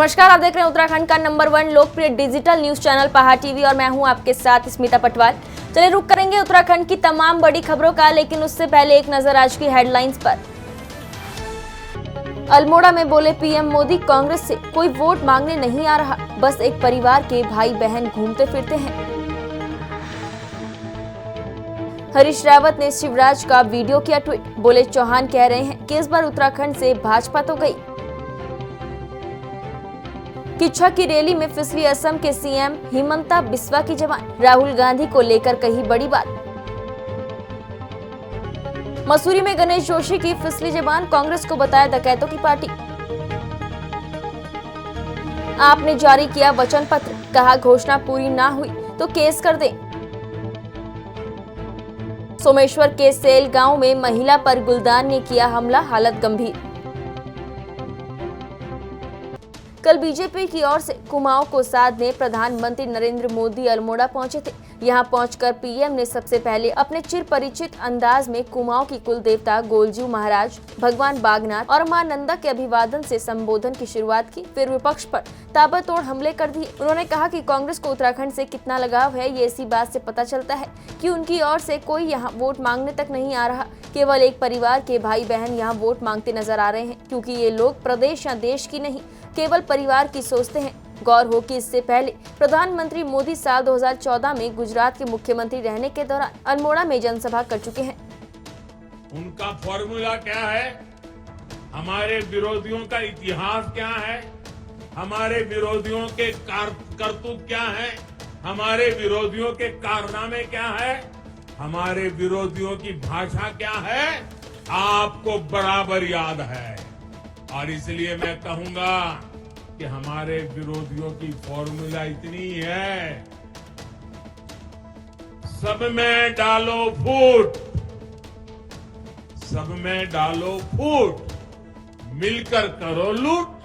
नमस्कार, आप देख रहे हैं उत्तराखंड का नंबर 1 लोकप्रिय डिजिटल न्यूज चैनल पहाड़ टीवी और मैं हूं आपके साथ स्मिता पटवाल। चलिए रुक करेंगे उत्तराखंड की तमाम बड़ी खबरों का, लेकिन उससे पहले एक नजर आज की हेडलाइंस पर। अल्मोड़ा में बोले पीएम मोदी, कांग्रेस से कोई वोट मांगने नहीं आ रहा, बस एक परिवार के भाई बहन घूमते फिरते हैं। हरीश रावत ने शिवराज का वीडियो किया ट्वीट, बोले चौहान कह रहे हैं कि इस बार उत्तराखंड से भाजपा तो गई। किच्छा की रैली में फिसली असम के सीएम हिमंता बिस्वा की जवान, राहुल गांधी को लेकर कही बड़ी बात। मसूरी में गणेश जोशी की फिसली जवान, कांग्रेस को बताया डकैतों की पार्टी। आपने जारी किया वचन पत्र, कहा घोषणा पूरी ना हुई तो केस कर दें। सोमेश्वर के सेल गांव में महिला पर गुलदान ने किया हमला, हालत गंभीर। कल बीजेपी की ओर से कुमाऊं को साधने प्रधानमंत्री नरेंद्र मोदी अल्मोड़ा पहुंचे थे। यहां पहुंचकर पीएम ने सबसे पहले अपने चिर परिचित अंदाज में कुमाऊं की कुल देवता गोलजू महाराज, भगवान बागनाथ और मां नंदा के अभिवादन से संबोधन की शुरुआत की। फिर विपक्ष पर ताबड़तोड़ हमले कर दिए। उन्होंने कहा कि कांग्रेस को उत्तराखंड से कितना लगाव है, ये इसी बात से पता चलता है कि उनकी ओर से कोई यहाँ वोट मांगने तक नहीं आ रहा। केवल एक परिवार के भाई बहन यहाँ वोट मांगते नजर आ रहे हैं, क्योंकि ये लोग प्रदेश या देश की नहीं, केवल परिवार की सोचते हैं। गौर हो कि इससे पहले प्रधानमंत्री मोदी साल 2014 में गुजरात के मुख्यमंत्री रहने के दौरान अल्मोड़ा में जनसभा कर चुके हैं। उनका फॉर्मूला क्या है, हमारे विरोधियों का इतिहास क्या है, हमारे विरोधियों के करतूत क्या है, हमारे विरोधियों के कारनामे क्या है, हमारे विरोधियों की भाषा क्या है, आपको बराबर याद है। और इसलिए मैं कहूंगा कि हमारे विरोधियों की फॉर्मूला इतनी है, सब में डालो फूट, सब में डालो फूट, मिलकर करो लूट।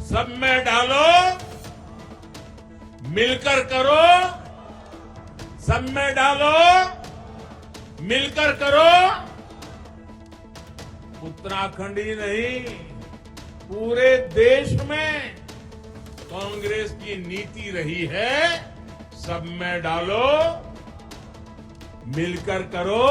सब में डालो, मिलकर करो, सब में डालो, मिलकर करो। उत्तराखंड ही नहीं, पूरे देश में कांग्रेस की नीति रही है, सब में डालो, मिलकर करो।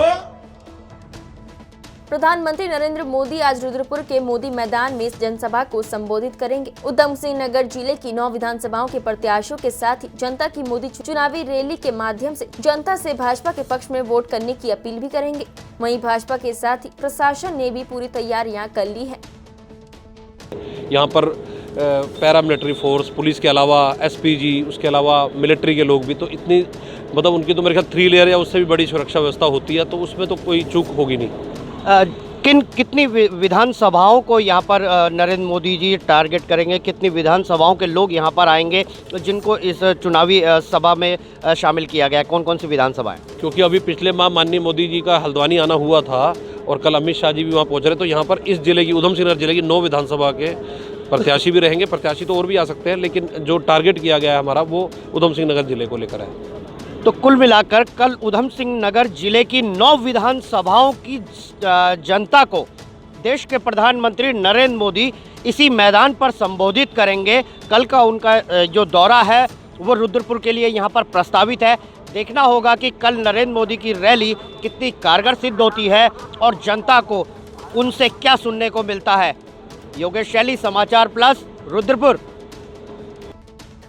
प्रधानमंत्री नरेंद्र मोदी आज रुद्रपुर के मोदी मैदान में इस जनसभा को संबोधित करेंगे। उधम सिंह नगर जिले की 9 विधानसभाओं के प्रत्याशियों के साथ ही जनता की मोदी चुनावी रैली के माध्यम से जनता से भाजपा के पक्ष में वोट करने की अपील भी करेंगे। वहीं भाजपा के साथ ही प्रशासन ने भी पूरी तैयारियां कर ली है। यहाँ पर पैरामिलिट्री फोर्स, पुलिस के अलावा एसपीजी, उसके अलावा मिलिट्री के लोग भी, तो इतनी मतलब उनकी तो मेरे ख्याल 3 लेयर या उससे भी बड़ी सुरक्षा व्यवस्था होती है, तो उसमें तो कोई चूक होगी नहीं। कितनी विधानसभाओं को यहाँ पर नरेंद्र मोदी जी टारगेट करेंगे? कितनी विधानसभाओं के लोग यहाँ पर आएंगे जिनको इस चुनावी सभा में शामिल किया गया है? कौन कौन सी विधानसभाएं? क्योंकि अभी पिछले माह माननीय मोदी जी का हल्द्वानी आना हुआ था और कल अमित शाह जी भी वहाँ पहुँच रहे, तो यहाँ पर इस जिले की, उधम सिंह नगर जिले की 9 विधानसभा के प्रत्याशी भी रहेंगे। प्रत्याशी तो और भी आ सकते हैं, लेकिन जो टारगेट किया गया है हमारा, वो उधम सिंह नगर जिले को लेकर है। तो कुल मिलाकर कल उधम सिंह नगर जिले की 9 विधानसभाओं की जनता को देश के प्रधानमंत्री नरेंद्र मोदी इसी मैदान पर संबोधित करेंगे। कल का उनका जो दौरा है वो रुद्रपुर के लिए यहाँ पर प्रस्तावित है। देखना होगा कि कल नरेंद्र मोदी की रैली कितनी कारगर सिद्ध होती है और जनता को उनसे क्या सुनने को मिलता है। योगेश शैली, समाचार प्लस, रुद्रपुर।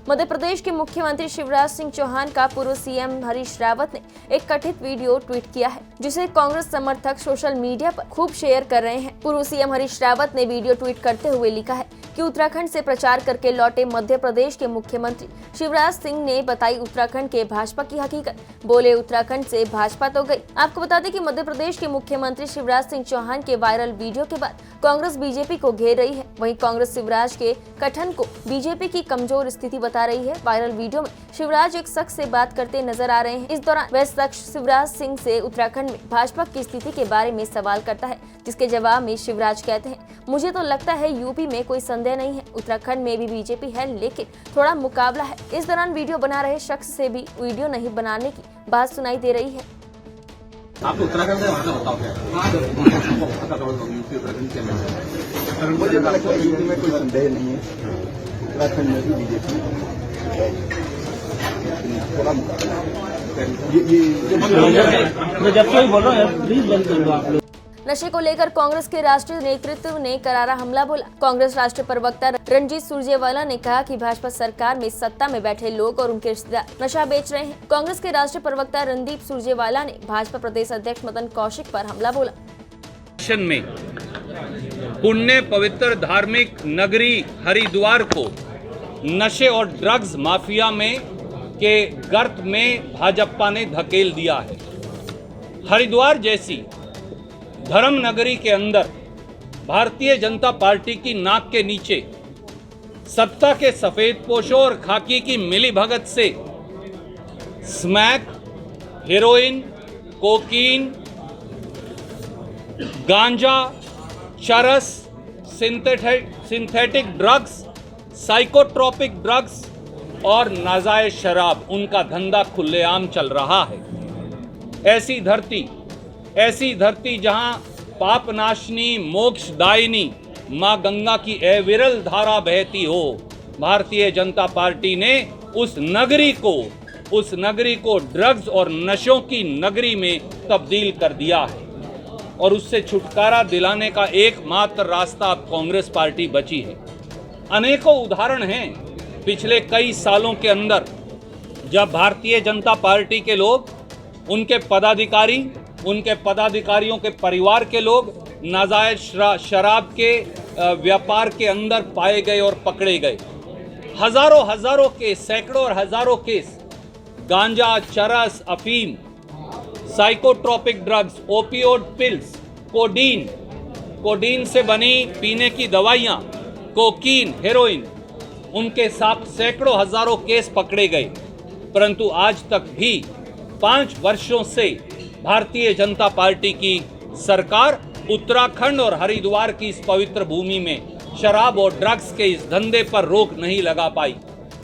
मध्य प्रदेश के मुख्यमंत्री शिवराज सिंह चौहान का पूर्व सीएम हरीश रावत ने एक कथित वीडियो ट्वीट किया है, जिसे कांग्रेस समर्थक सोशल मीडिया पर खूब शेयर कर रहे हैं। पूर्व सीएम हरीश रावत ने वीडियो ट्वीट करते हुए लिखा है कि उत्तराखंड से प्रचार करके लौटे मध्य प्रदेश के मुख्यमंत्री शिवराज सिंह ने बताई उत्तराखंड के भाजपा की हकीकत। बोले उत्तराखंड से भाजपा तो गई। आपको बता दें कि मध्य प्रदेश के मुख्यमंत्री शिवराज सिंह चौहान के वायरल वीडियो के बाद कांग्रेस बीजेपी को घेर रही है। वहीं कांग्रेस शिवराज के कथन को बीजेपी की कमजोर स्थिति बता रही है। वायरल वीडियो में शिवराज एक शख्स से बात करते नजर आ रहे हैं। इस दौरान वह शख्स शिवराज सिंह से उत्तराखंड में भाजपा की स्थिति के बारे में सवाल करता है, जिसके जवाब में शिवराज कहते हैं, मुझे तो लगता है यूपी में कोई संदेह नहीं है, उत्तराखंड में भी बीजेपी है, लेकिन थोड़ा मुकाबला है। इस दौरान वीडियो बना रहे शख्स से भी वीडियो नहीं बनाने की बात सुनाई दे रही है। आप उत्तराखंड से बताओ क्या मुझे तो लगता है इसमें कोई संदेह नहीं है, उत्तराखंड में भी बीजेपी थोड़ा मुकाबला है। नशे को लेकर कांग्रेस के राष्ट्रीय नेतृत्व ने करारा हमला बोला। कांग्रेस राष्ट्रीय प्रवक्ता रणजीत सुरजेवाला ने कहा कि भाजपा सरकार में सत्ता में बैठे लोग और उनके रिश्तेदार नशा बेच रहे हैं। कांग्रेस के राष्ट्रीय प्रवक्ता रणदीप सुरजेवाला ने भाजपा प्रदेश अध्यक्ष मदन कौशिक पर हमला बोला। में पुण्य पवित्र धार्मिक नगरी हरिद्वार को नशे और ड्रग्स माफिया में के गर्त में भाजपा ने धकेल दिया है। हरिद्वार जैसी धर्म नगरी के अंदर भारतीय जनता पार्टी की नाक के नीचे सत्ता के सफेद पोशों और खाकी की मिलीभगत से स्मैक, हेरोइन, कोकीन, गांजा, चरस, सिंथेटिक ड्रग्स, साइकोट्रोपिक ड्रग्स और नाजायज शराब, उनका धंधा खुलेआम चल रहा है। ऐसी धरती जहां पापनाशनी मोक्षदायिनी मां गंगा की अविरल धारा बहती हो, भारतीय जनता पार्टी ने उस नगरी को ड्रग्स और नशों की नगरी में तब्दील कर दिया है। और उससे छुटकारा दिलाने का एकमात्र रास्ता अब कांग्रेस पार्टी बची है। अनेकों उदाहरण हैं पिछले कई सालों के अंदर जब भारतीय जनता पार्टी के लोग, उनके पदाधिकारी, उनके पदाधिकारियों के परिवार के लोग नाजायज शराब के व्यापार के अंदर पाए गए और पकड़े गए। हजारों केस, सैकड़ों और हजारों केस गांजा, चरस, अफीम, psychotropic drugs, opioid pills, codeine से बनी पीने की दवाइयां, कोकीन, हेरोइन, उनके साथ सैकड़ों हजारों केस पकड़े गए। परंतु आज तक भी 5 वर्षों से भारतीय जनता पार्टी की सरकार उत्तराखंड और हरिद्वार की इस पवित्र भूमि में शराब और ड्रग्स के इस धंधे पर रोक नहीं लगा पाई।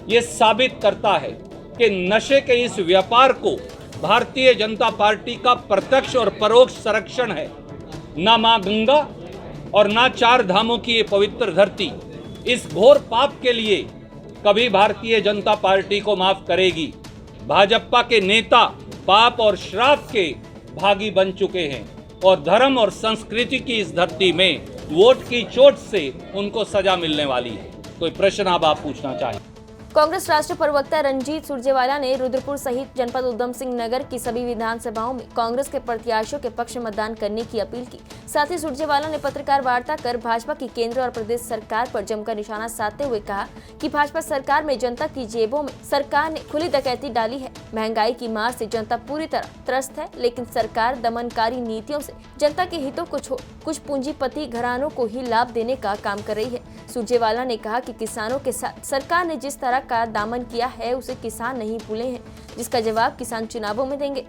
ये साबित करता है कि नशे के इस व्यापार को भारतीय जनता पार्टी का प्रत्यक्ष और परोक्ष संरक्षण है। ना मां गंगा और ना 4 धामों की ये पवित्र धरती इस घोर पाप के लिए कभी भारतीय जनता पार्टी को माफ करेगी। भाजपा के नेता पाप और श्राप के भागी बन चुके हैं और धर्म और संस्कृति की इस धरती में वोट की चोट से उनको सजा मिलने वाली है। कोई प्रश्न अब आप पूछना चाहें? कांग्रेस राष्ट्रीय प्रवक्ता रणजीत सुरजेवाला ने रुद्रपुर सहित जनपद उधम सिंह नगर की सभी विधानसभाओं में कांग्रेस के प्रत्याशियों के पक्ष में मतदान करने की अपील की। साथ ही सुरजेवाला ने पत्रकार वार्ता कर भाजपा की केंद्र और प्रदेश सरकार पर जमकर निशाना साधते हुए कहा कि भाजपा सरकार में जनता की जेबों में सरकार ने खुली डकैती डाली है। महंगाई की मार से जनता पूरी तरह त्रस्त है, लेकिन सरकार दमनकारी नीतियों से जनता के हितों को छोड़ कुछ पूंजीपति घरानों को ही लाभ देने का काम कर रही है। सुरजेवाला ने कहा कि किसानों के साथ सरकार ने जिस तरह का दामन किया है उसे किसान नहीं भूले हैं, जिसका जवाब किसान चुनावों में देंगे।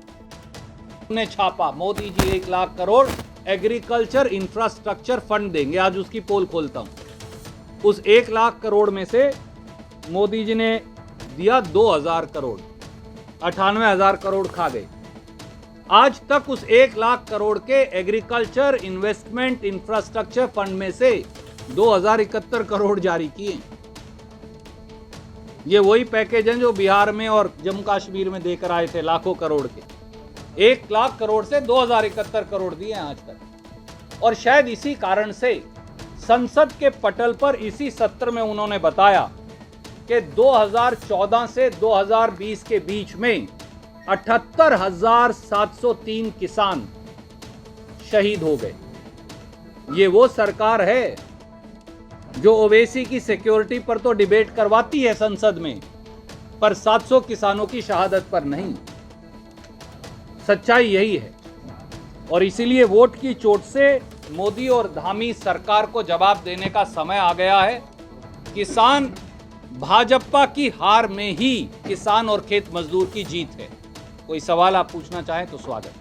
ने छापा, Modi ji 1 lakh crore agriculture infrastructure fund देंगे। आज उसकी पोल खोलता हूं। उस 1 लाख करोड़ में से मोदी जी ने दिया 2000 करोड़, 98,000 करोड़ खा गए। आज तक उस 1 लाख करोड़ के एग्रीकल्चर इन्वेस्टमेंट इंफ्रास्ट्रक्चर फंड में से 2071 करोड़ जारी किए। ये वही पैकेज हैं जो बिहार में और जम्मू कश्मीर में देकर आए थे, लाखों करोड़ के। 1 लाख करोड़ से 2071 करोड़ दिए हैं आज तक। और शायद इसी कारण से संसद के पटल पर इसी सत्र में उन्होंने बताया कि 2014 से 2020 के बीच में 78,703 किसान शहीद हो गए। ये वो सरकार है जो ओवैसी की सिक्योरिटी पर तो डिबेट करवाती है संसद में, पर 700 किसानों की शहादत पर नहीं। सच्चाई यही है और इसीलिए वोट की चोट से मोदी और धामी सरकार को जवाब देने का समय आ गया है। किसान भाजपा की हार में ही किसान और खेत मजदूर की जीत है। कोई सवाल आप पूछना चाहें तो स्वागत।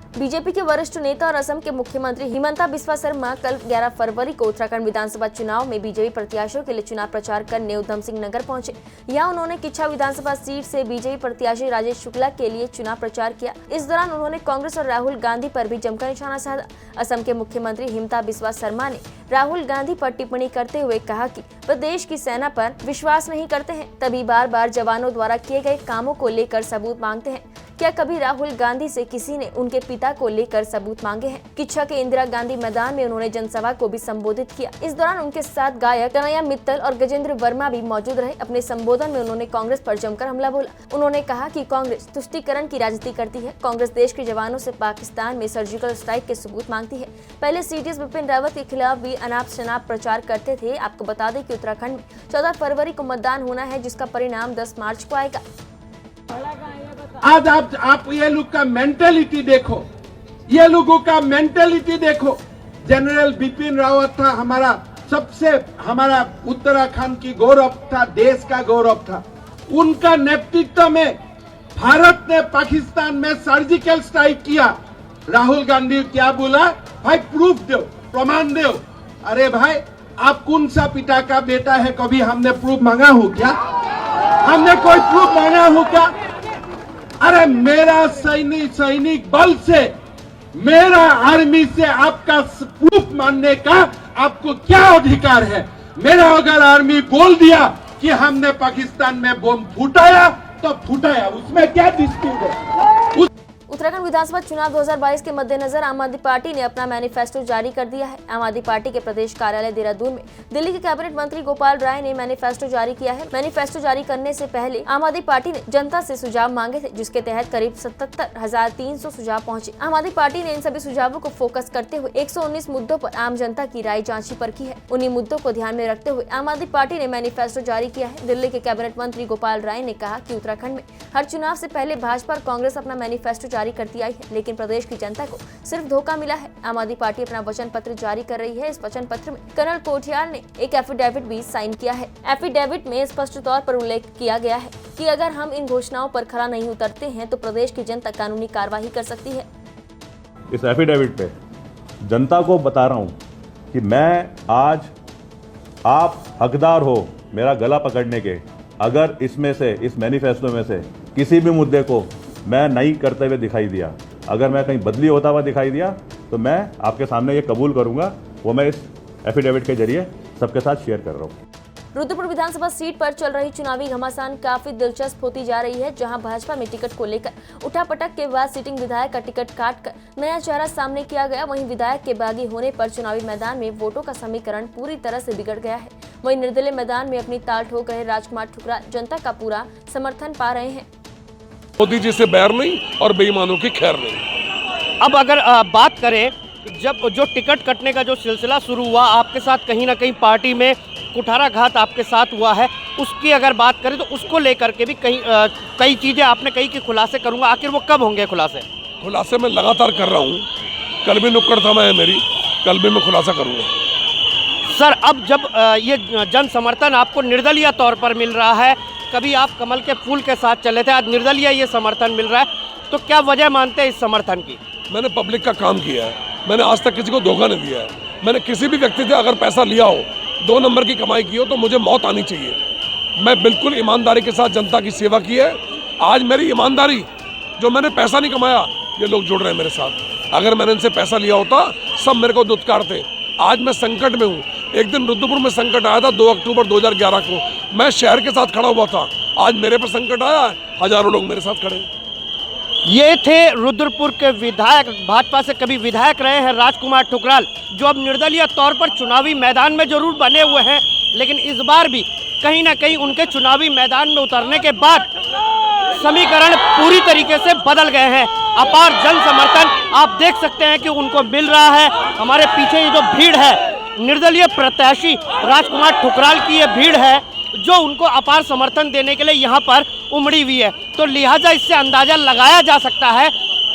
बीजेपी के वरिष्ठ नेता और असम के मुख्यमंत्री हिमंता बिस्वा शर्मा कल 11 फरवरी को उत्तराखंड विधानसभा चुनाव में बीजेपी प्रत्याशियों के लिए चुनाव प्रचार करने उधम सिंह नगर पहुंचे। यहां उन्होंने किच्छा विधानसभा सीट से बीजेपी प्रत्याशी राजेश शुक्ला के लिए चुनाव प्रचार किया। इस दौरान उन्होंने कांग्रेस और राहुल गांधी पर भी जमकर निशाना साधा। असम के मुख्यमंत्री हिमंता बिस्वा शर्मा ने राहुल गांधी पर टिप्पणी करते हुए कहा कि वह देश की सेना पर विश्वास नहीं करते हैं, तभी बार बार जवानों द्वारा किए गए कामों को लेकर सबूत मांगते हैं। क्या कभी राहुल गांधी से किसी ने उनके पिता को लेकर सबूत मांगे हैं? किच्छा के इंदिरा गांधी मैदान में उन्होंने जनसभा को भी संबोधित किया। इस दौरान उनके साथ गायक कन्हैया मित्तल और गजेंद्र वर्मा भी मौजूद रहे। अपने संबोधन में उन्होंने कांग्रेस पर जमकर हमला बोला। उन्होंने कहा कि कांग्रेस तुष्टीकरण की राजनीति करती है। कांग्रेस देश के जवानों से पाकिस्तान में सर्जिकल स्ट्राइक के सबूत मांगती है। पहले सीडीएस बिपिन रावत के खिलाफ भी अनाप शनाप प्रचार करते थे। आपको बता दें कि उत्तराखंड में 14 फरवरी को मतदान होना है, जिसका परिणाम 10 मार्च को आएगा। आज आप ये लोग का मेंटेलिटी देखो, ये लोगों का मेंटेलिटी देखो। जनरल बिपिन रावत था हमारा उत्तराखंड की गौरव था, देश का गौरव था। उनका नेतृत्व में भारत ने पाकिस्तान में सर्जिकल स्ट्राइक किया। राहुल गांधी क्या बोला? भाई प्रूफ दो, प्रमाण दो। अरे भाई, आप कौन सा पिता का बेटा है? कभी हमने प्रूफ मांगा हो क्या? हमने कोई प्रूफ मांगा हो क्या? अरे मेरा सैनिक बल से, मेरा आर्मी से आपका प्रूफ मानने का आपको क्या अधिकार है? मेरा अगर आर्मी बोल दिया कि हमने पाकिस्तान में बम फूटाया तो फूटाया, उसमें क्या डिस्प्यूट है? उत्तराखंड विधानसभा चुनाव 2022 के मद्देनजर आम आदमी पार्टी ने अपना मैनिफेस्टो जारी कर दिया है। आम आदमी पार्टी के प्रदेश कार्यालय देहरादून में दिल्ली के कैबिनेट मंत्री गोपाल राय ने मैनिफेस्टो जारी किया है। मैनिफेस्टो जारी करने से पहले आम आदमी पार्टी ने जनता से सुझाव मांगे थे, जिसके तहत करीब 77,300 सुझाव पहुंचे। आम आदमी पार्टी ने इन सभी सुझावों को फोकस करते हुए 119 मुद्दों पर आम जनता की राय जांची परखी है। उन्हीं मुद्दों को ध्यान में रखते हुए आम आदमी पार्टी ने मैनिफेस्टो जारी किया है। दिल्ली के कैबिनेट मंत्री गोपाल राय ने कहा कि उत्तराखंड में हर चुनाव से पहले भाजपा और कांग्रेस अपना मैनिफेस्टो जारी करती आई है, लेकिन प्रदेश की जनता को सिर्फ धोखा मिला है। आम आदमी पार्टी अपना वचन पत्र जारी कर रही है। इस वचन पत्र में कर्नल कोठियाल ने एक एफिडेविट भी साइन किया है। एफिडेविट में स्पष्ट तौर पर उल्लेख किया गया है कि अगर हम इन घोषणाओं पर खरा नहीं उतरते हैं तो प्रदेश की जनता कानूनी कार्रवाई कर सकती है। इस एफिडेविट पे जनता को बता रहा हूँ कि मैं आज, आप हकदार हो मेरा गला पकड़ने के। अगर इसमें से, इस मैनिफेस्टो में से किसी भी मुद्दे को मैं नहीं करते हुए दिखाई दिया, अगर मैं कहीं बदली होता हुआ दिखाई दिया, तो मैं आपके सामने ये कबूल करूंगा। वो मैं इस एफिडेविट के जरिए सबके साथ शेयर कर रहा हूँ। रुद्रपुर विधानसभा सीट पर चल रही चुनावी घमासान काफी दिलचस्प होती जा रही है, जहां भाजपा में टिकट को लेकर उठापटक के बाद सिटिंग विधायक का टिकट काटकर नया चेहरा सामने किया गया। वहीं विधायक के बागी होने पर चुनावी मैदान में वोटों का समीकरण पूरी तरह से बिगड़ गया है। वहीं निर्दलीय मैदान में अपनी ताल ठोक रहे राजकुमार ठुकराल जनता का पूरा समर्थन पा रहे हैं। मोदी जी से बैर नहीं और बेईमानों की खैर नहीं। अब अगर बात करें, जब जो टिकट कटने का जो सिलसिला शुरू हुआ, आपके साथ कहीं ना कहीं पार्टी में कुठाराघात आपके साथ हुआ है, उसकी अगर बात करें तो उसको लेकर के भी कई चीज़ें आपने कही कि खुलासे करूंगा। आखिर वो कब होंगे खुलासे? खुलासे मैं लगातार कर रहा हूँ। कल भी नुक्कड़ सभा है मेरी, कल भी मैं खुलासा करूँगा। सर, अब जब ये जन समर्थन आपको निर्दलीय तौर पर मिल रहा है, कभी आप कमल के फूल के साथ चले थे, आज निर्दलीय ये समर्थन मिल रहा है, तो क्या वजह मानते हैं इस समर्थन की? मैंने पब्लिक का काम किया है, मैंने आज तक किसी को धोखा नहीं दिया है। मैंने किसी भी व्यक्ति से अगर पैसा लिया हो, 2 नंबर की कमाई की हो, तो मुझे मौत आनी चाहिए। मैं बिल्कुल ईमानदारी के साथ जनता की सेवा की है। आज मेरी ईमानदारी, जो मैंने पैसा नहीं कमाया, ये लोग जुड़ रहे हैं मेरे साथ। अगर मैंने इनसे पैसा लिया होता, सब मेरे को दुत्कारते। आज मैं संकट में हूँ। एक दिन रुद्रपुर में संकट आया था 2 अक्टूबर 2011 को, मैं शहर के साथ खड़ा हुआ था। आज मेरे पर संकट आया है, हजारों लोग मेरे साथ खड़े हैं। ये थे रुद्रपुर के विधायक, भाजपा से कभी विधायक रहे हैं राजकुमार ठुकराल, जो अब निर्दलीय तौर पर चुनावी मैदान में जरूर बने हुए हैं, लेकिन इस बार भी कहीं ना कहीं उनके चुनावी मैदान में उतरने के बाद समीकरण पूरी तरीके से बदल गए हैं। अपार जन समर्थन आप देख सकते हैं कि उनको मिल रहा है। हमारे पीछे ये जो भीड़ है, निर्दलीय प्रत्याशी राजकुमार ठुकराल की ये भीड़ है जो उनको अपार समर्थन देने के लिए यहाँ पर उमड़ी हुई है। तो लिहाजा इससे अंदाजा लगाया जा सकता है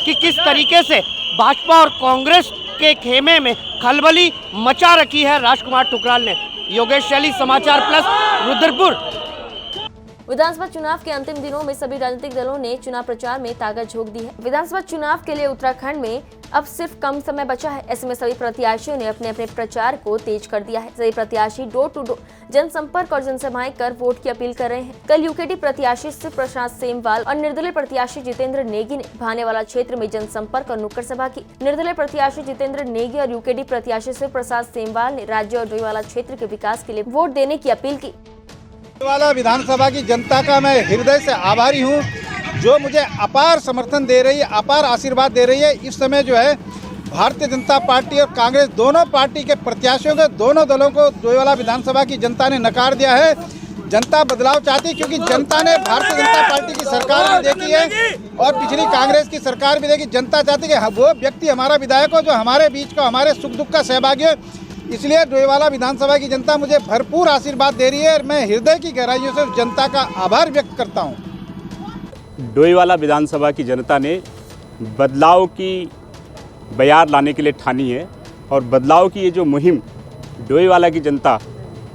कि किस तरीके से भाजपा और कांग्रेस के खेमे में खलबली मचा रखी है राजकुमार ठुकराल ने। योगेश शैली, समाचार प्लस, रुद्रपुर। विधानसभा चुनाव के अंतिम दिनों में सभी राजनीतिक दलों ने चुनाव प्रचार में ताकत झोंक दी है। विधानसभा चुनाव के लिए उत्तराखंड में अब सिर्फ कम समय बचा है। ऐसे में सभी प्रत्याशियों ने अपने अपने प्रचार को तेज कर दिया है। सभी प्रत्याशी डोर टू डोर जनसंपर्क और जनसभाएं कर वोट की अपील कर रहे हैं। कल यूकेडी प्रत्याशी शिव प्रसाद सेमवाल और निर्दलीय प्रत्याशी जितेंद्र नेगी ने भानेवाला क्षेत्र में जनसंपर्क और नुक्कड़ सभा की। निर्दलीय प्रत्याशी जितेंद्र नेगी और यूकेडी प्रत्याशी शिव प्रसाद सेमवाल ने राज्य और डोईवाला क्षेत्र के विकास के लिए वोट देने की अपील की। डोईवाला विधानसभा की जनता का मैं हृदय से आभारी हूं, जो मुझे अपार समर्थन दे रही है, अपार आशीर्वाद दे रही है। इस समय जो है भारतीय जनता पार्टी और कांग्रेस दोनों पार्टी के प्रत्याशियों को, दोनों दलों को डोईवाला विधानसभा की जनता ने नकार दिया है। जनता बदलाव चाहती है, क्योंकि जनता ने भारतीय जनता पार्टी की सरकार भी देखी है और पिछली कांग्रेस की सरकार भी देखी। जनता चाहती है कि वो व्यक्ति हमारा विधायक हो जो हमारे बीच का, हमारे सुख दुख का सहभागी हो। इसलिए डोईवाला विधानसभा की जनता मुझे भरपूर आशीर्वाद दे रही है और मैं हृदय की गहराइयों से जनता का आभार व्यक्त करता हूं। डोईवाला विधानसभा की जनता ने बदलाव की बयार लाने के लिए ठानी है और बदलाव की ये जो मुहिम डोईवाला की जनता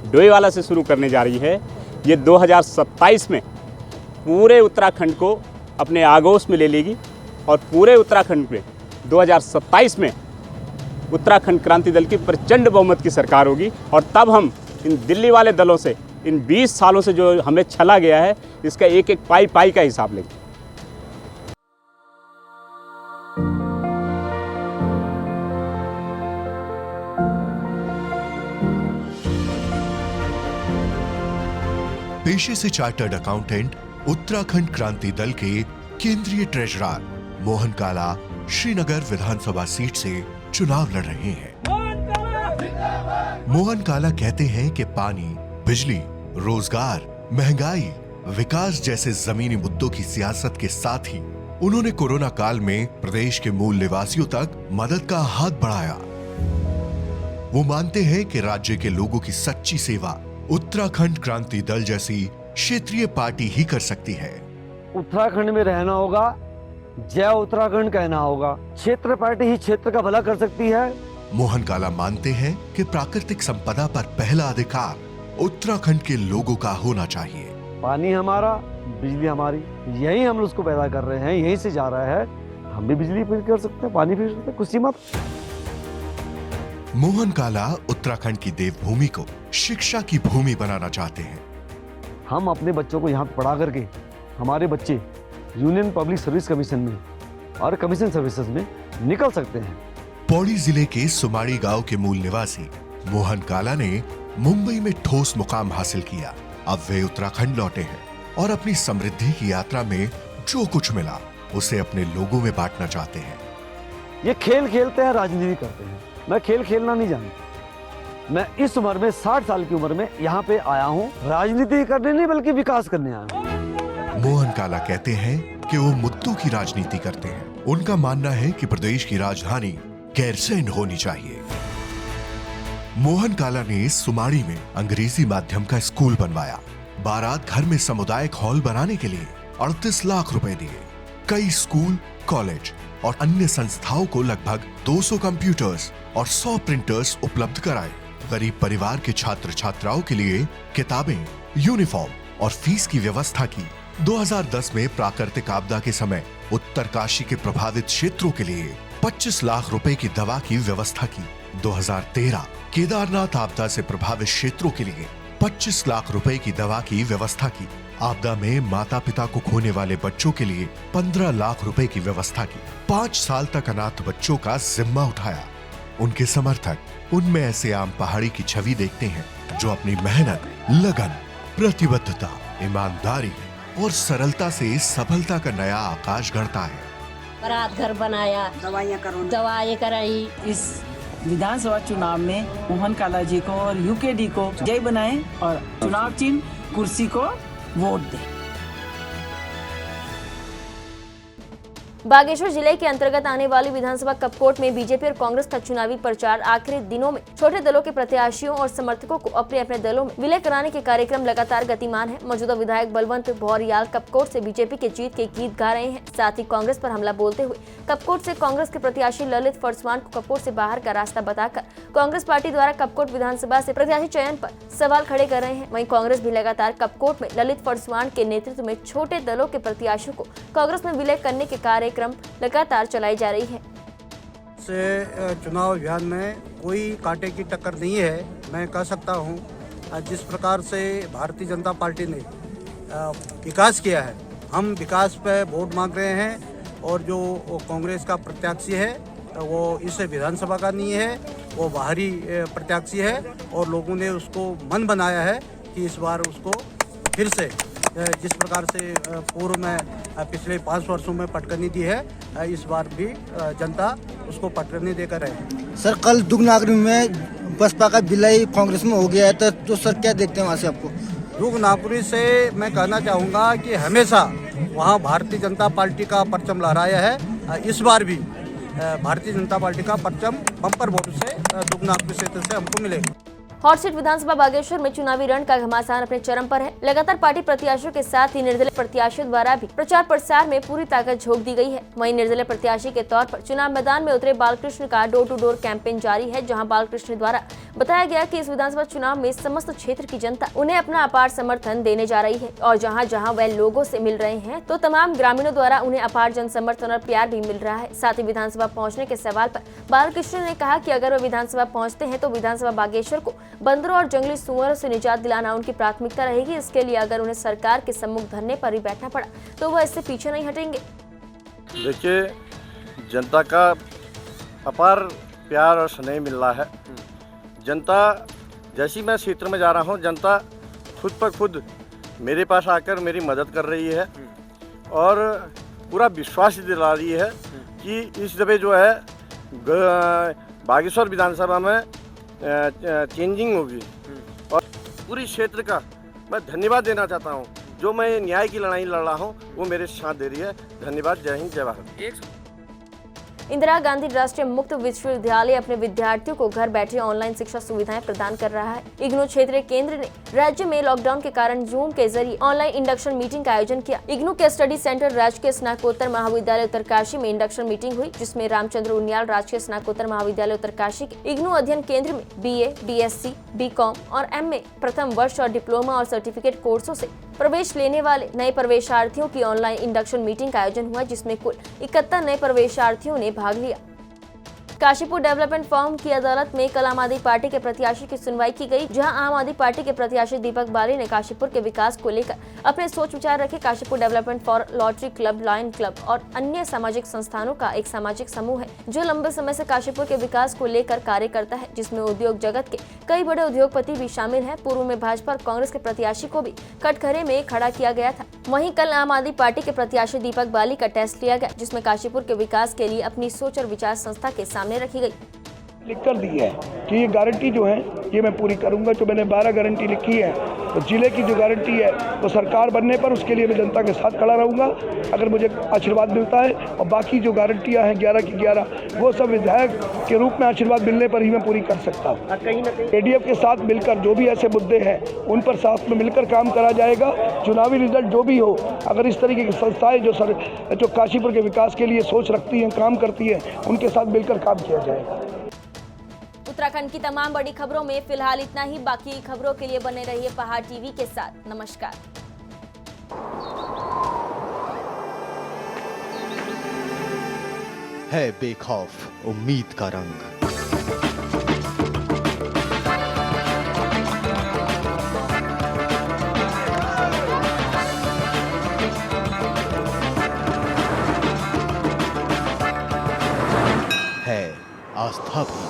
डोईवाला से शुरू करने जा रही है, ये 2027 में पूरे उत्तराखंड को अपने आगोश में ले लेगी और पूरे उत्तराखंड में 2027 में उत्तराखंड क्रांति दल की प्रचंड बहुमत की सरकार होगी। और तब हम इन दिल्ली वाले दलों से, इन 20 सालों से जो हमें छला गया है, इसका एक एक पाई पाई का हिसाब लेंगे। पेशे से चार्टर्ड अकाउंटेंट, उत्तराखंड क्रांति दल के केंद्रीय ट्रेजरर मोहन काला श्रीनगर विधानसभा सीट से चुनाव लड़ रहे हैं। मोहन काला कहते हैं कि पानी, बिजली, रोजगार, महंगाई, विकास जैसे जमीनी मुद्दों की सियासत के साथ ही उन्होंने कोरोना काल में प्रदेश के मूल निवासियों तक मदद का हाथ बढ़ाया। वो मानते हैं कि राज्य के लोगों की सच्ची सेवा उत्तराखंड क्रांति दल जैसी क्षेत्रीय पार्टी ही कर सकती है। उत्तराखंड में रहना होगा, जय उत्तराखंड कहना होगा। क्षेत्र पार्टी ही क्षेत्र का भला कर सकती है। मोहन काला मानते हैं कि प्राकृतिक संपदा पर पहला अधिकार उत्तराखंड के लोगों का होना चाहिए। पानी हमारा, बिजली हमारी, यही हम उसको पैदा कर रहे हैं, यहीं से जा रहा है। हम भी बिजली फिर कर सकते हैं, पानी फिर सकते हैं, कुछ सीमा। मोहन काला उत्तराखंड की देवभूमि को शिक्षा की भूमि बनाना चाहते हैं। हम अपने बच्चों को यहाँ पढ़ा करके हमारे बच्चे यूनियन पब्लिक सर्विस कमीशन में और कमीशन सर्विसेज में निकल सकते हैं। पौड़ी जिले के सुमाड़ी गांव के मूल निवासी मोहन काला ने मुंबई में ठोस मुकाम हासिल किया। अब वे उत्तराखंड लौटे हैं और अपनी समृद्धि की यात्रा में जो कुछ मिला उसे अपने लोगों में बांटना चाहते हैं। ये खेल खेलते हैं, राजनीति करते हैं। मैं खेल खेलना नहीं जानता। मैं इस उम्र में 60 साल की उम्र में यहाँ पे आया हूँ, राजनीति करने नहीं बल्कि विकास करने आया हूँ। मोहन काला कहते हैं कि वो मुद्दों की राजनीति करते हैं। उनका मानना है कि प्रदेश की राजधानी गैरसैंण होनी चाहिए। मोहन काला ने सुमाड़ी में अंग्रेजी माध्यम का स्कूल बनवाया। बारात घर में सामुदायिक हॉल बनाने के लिए 38 लाख रुपए दिए। कई स्कूल, कॉलेज और अन्य संस्थाओं को लगभग 200 कंप्यूटर्स और 100 प्रिंटर्स उपलब्ध कराए। गरीब परिवार के छात्र छात्राओं के लिए किताबें, यूनिफॉर्म और फीस की व्यवस्था की। 2010 में प्राकृतिक आपदा के समय उत्तरकाशी के प्रभावित क्षेत्रों के लिए 25 लाख रुपए की दवा की व्यवस्था की। 2013 केदारनाथ आपदा से प्रभावित क्षेत्रों के लिए 25 लाख रुपए की दवा की व्यवस्था की। आपदा में माता पिता को खोने वाले बच्चों के लिए 15 लाख रुपए की व्यवस्था की। 5 साल तक अनाथ बच्चों का जिम्मा उठाया। उनके समर्थक उनमें ऐसे आम पहाड़ी की छवि देखते हैं जो अपनी मेहनत, लगन, प्रतिबद्धता, ईमानदारी और सरलता से सफलता का नया आकाश गढ़ता है। बारात घर बनाया, दवाइयाँ कराई। इस विधानसभा चुनाव में मोहन काला जी को और यूकेडी को जय बनाएं और चुनाव चिन्ह कुर्सी को वोट दें। बागेश्वर जिले के अंतर्गत आने वाली विधानसभा कपकोट में बीजेपी और कांग्रेस का चुनावी प्रचार आखिरी दिनों में छोटे दलों के प्रत्याशियों और समर्थकों को अपने अपने दलों में विलय कराने के कार्यक्रम लगातार गतिमान है। मौजूदा विधायक बलवंत भौरियाल कपकोट से बीजेपी के जीत के गीत गा रहे हैं। साथ ही कांग्रेस पर हमला बोलते हुए कपकोट से कांग्रेस के प्रत्याशी ललित फरसवान को कपकोट से बाहर का रास्ता बताकर कांग्रेस पार्टी द्वारा कपकोट विधानसभा से प्रत्याशी चयन पर सवाल खड़े कर रहे हैं। वहीं कांग्रेस भी लगातार कपकोट में ललित फरसवान के नेतृत्व में छोटे दलों के प्रत्याशियों को कांग्रेस में विलय करने के कार्यक्रम लगातार चलाई जा रही है। चुनाव अभियान में कोई कांटे की टक्कर नहीं है। मैं कह सकता हूं, जिस प्रकार से भारतीय जनता पार्टी ने विकास किया है, हम विकास पे वोट मांग रहे हैं और जो कांग्रेस का प्रत्याशी है वो इस विधानसभा का नहीं है, वो बाहरी प्रत्याशी है और लोगों ने उसको मन बनाया है कि इस बार उसको फिर से जिस प्रकार से पूर्व में पिछले 5 वर्षों में पटकनी दी है, इस बार भी जनता उसको पटकनी देकर है। सर, कल दुगनागरी में बसपा का विलय कांग्रेस में हो गया है, तो सर क्या देखते हैं वहाँ से आपको? दुगनागरी से मैं कहना चाहूँगा कि हमेशा वहाँ भारतीय जनता पार्टी का परचम लहराया है। इस बार भी भारतीय जनता पार्टी का परचम बम्पर वोट से दुगनागरी क्षेत्र से हमको मिलेगा। हॉट सीट विधानसभा बागेश्वर में चुनावी रण का घमासान अपने चरम पर है। लगातार पार्टी प्रत्याशियों के साथ ही निर्दलीय प्रत्याशियों द्वारा भी प्रचार प्रसार में पूरी ताकत झोंक दी गई है। वहीं निर्दलीय प्रत्याशी के तौर पर चुनाव मैदान में उतरे बालकृष्ण का डोर टू डोर कैंपेन जारी है, जहां बालकृष्ण द्वारा बताया गया कि इस विधानसभा चुनाव में समस्त क्षेत्र की जनता उन्हें अपना अपार समर्थन देने जा रही है और जहाँ जहाँ वह लोगों से मिल रहे हैं तो तमाम ग्रामीणों द्वारा उन्हें अपार जन समर्थन और प्यार भी मिल रहा है। साथ ही विधानसभा पहुँचने के सवाल पर बालकृष्ण ने कहा कि अगर वह विधानसभा पहुँचते हैं तो विधानसभा बागेश्वर को बंदरों और जंगली सुअरों से निजात दिलाना उनकी प्राथमिकता रहेगी। इसके लिए अगर उन्हें सरकार के सम्मुख धरने पर ही बैठना पड़ा तो वह इससे पीछे नहीं हटेंगे। देखिए, जनता का अपार प्यार और स्नेह मिल रहा है। जनता जैसी मैं क्षेत्र में जा रहा हूँ, जनता खुद पर खुद मेरे पास आकर मेरी मदद कर रही है और पूरा विश्वास दिला रही है कि इस दफे जो है बागेश्वर विधानसभा में चेंजिंग होगी। और पूरी क्षेत्र का मैं धन्यवाद देना चाहता हूँ। जो मैं न्याय की लड़ाई लड़ रहा हूँ वो मेरे साथ दे रही है। धन्यवाद। जय हिंद, जय भारत। इंदिरा गांधी राष्ट्रीय मुक्त विश्वविद्यालय अपने विद्यार्थियों को घर बैठे ऑनलाइन शिक्षा सुविधाएं प्रदान कर रहा है। इग्नू क्षेत्रीय केंद्र ने राज्य में लॉकडाउन के कारण जूम के जरिए ऑनलाइन इंडक्शन मीटिंग का आयोजन किया। इग्नू के स्टडी सेंटर राजकीय स्नातकोत्तर महाविद्यालय उत्तरकाशी में इंडक्शन मीटिंग हुई, जिसमें रामचंद्र उनियाल राजकीय स्नातकोत्तर महाविद्यालय उत्तरकाशी के इग्नू अध्ययन केंद्र में BA, BSc, BCom और MA प्रथम वर्ष और डिप्लोमा और सर्टिफिकेट कोर्सों से प्रवेश लेने वाले नए प्रवेशार्थियों की ऑनलाइन इंडक्शन मीटिंग का आयोजन हुआ, जिसमें कुल 71 नए प्रवेशार्थियों ने भाग लिया। काशीपुर डेवलपमेंट फोरम की अदालत में कल आम आदमी पार्टी के प्रत्याशी की सुनवाई की गई, जहां आम आदमी पार्टी के प्रत्याशी दीपक बाली ने काशीपुर के विकास को लेकर अपने सोच विचार रखे। Kashipur development for lottery club, lion club और अन्य सामाजिक संस्थानों का एक सामाजिक समूह है जो लंबे समय से काशीपुर के विकास को लेकर कार्य करता है, जिसमें उद्योग जगत के कई बड़े उद्योगपति भी शामिल हैं। पूर्व में भाजपा और कांग्रेस के प्रत्याशी को भी कटघरे में खड़ा किया गया था। वहीं कल आम आदमी पार्टी के प्रत्याशी दीपक बाली का टेस्ट लिया गया, जिसमें काशीपुर के विकास के लिए अपनी सोच और विचार संस्था के सामने रखी गई। लिख कर दी है कि ये गारंटी जो है ये मैं पूरी करूंगा। जो मैंने 12 गारंटी लिखी है, तो जिले की जो गारंटी है तो सरकार बनने पर उसके लिए मैं जनता के साथ खड़ा रहूंगा अगर मुझे आशीर्वाद मिलता है। और बाकी जो गारंटियां हैं 11 की 11 वो सब विधायक के रूप में आशीर्वाद मिलने पर ही मैं पूरी कर सकता हूँ। कहीं ना कहीं ADF के साथ मिलकर जो भी ऐसे मुद्दे हैं उन पर साथ में मिलकर काम करा जाएगा। चुनावी रिजल्ट जो भी हो, अगर इस तरीके की संस्थाएं जो काशीपुर के विकास के लिए सोच रखती हैं, काम करती हैं, उनके साथ मिलकर काम किया जाएगा। उत्तराखंड की तमाम बड़ी खबरों में फिलहाल इतना ही। बाकी खबरों के लिए बने रहिए पहाड़ टीवी के साथ। नमस्कार। है बेखौफ उम्मीद का रंग। है आस्था भी।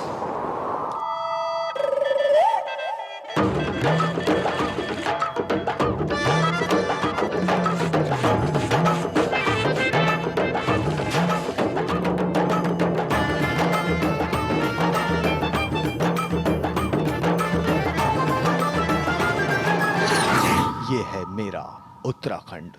ये है मेरा उत्तराखंड।